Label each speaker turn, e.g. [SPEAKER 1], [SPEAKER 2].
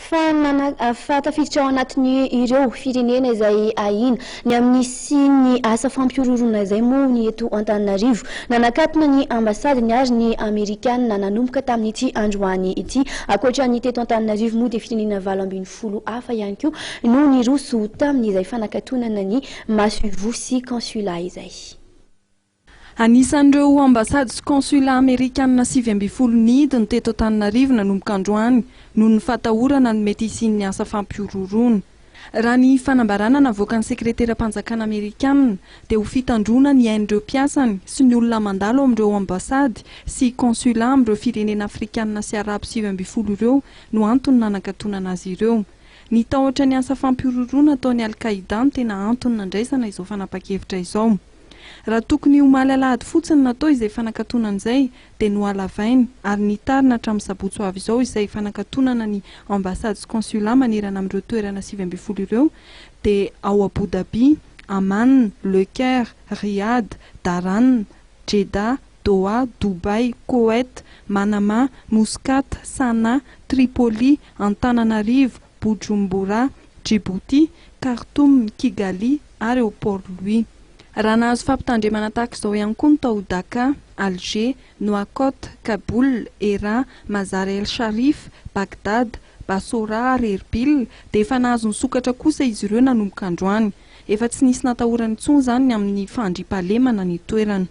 [SPEAKER 1] fa tafiditra ao anatin'ireo firenena izay ahiana ny amin'ny hisy asa fampihorohoroana izay moa ny eto Antananarivo nanakatona ny ambasadiny ary ny Amerikanina nanomboka tamin'ity androany ity ankoatra ny teto Antananarivo moa dia firenena 20 hafa ihany koa no niroso tamin'izay fanakatonana ny masoivoho sy consulat izay.
[SPEAKER 2] Anisan'ireo ambasady sy consulat Amerikanina 20 nidiny teto Antananarivo nanomboka androany noho ny fatahorana ny mety hisin'ny asa fampihorohoroana. Raha ny fanambarana navoaka ny sekretera-panjakana Amerikanina dia ho fitandrona ny ain'ireo mpiasany sy ny olona mandalo amin'ireo ambasady sy consulat amin'ireo firenena afrikanina sy arabo 20 ireo no antony nanakatonana azy ireo. Ny tahotra ny asa fampihorohoroana ataon'ny Al-Qaïda no tena antony nandraisana izao fanapa-kevitra izao. Raha tokony omaly alahady fotsiny natao izay fanakatonana izay dia no alavainy ary nitarina hatramin'ny sabotsy ho avy izao izay fanakatonana ny ambasady sy consulat manerana amin'ireo toerana 20 ireo dia ao Abu Dhabi, Amman, Le Caire, Riyad, Daran, Jeddah, Doha, Dubai, Koweït, Manama, Muscat, Sanaa, Tripoli, Antananarivo, Bujumbura, Djibouti, Khartoum, Kigali ary ao Port-Louis. Raha nahazo fampitandremana tahaka izao ihany koa ny tao Dhaka, Alger, Nouakchott, Kaboul, Herat, Mazar el Sharif, Bagdad, Bassora ary Erbil dia efa nahazo ny sokatra kosa izy ireo nanomboka androany. Efa tsy nisy natahorany intsony izany amin'ny fandriam-pahalemana ny toerana.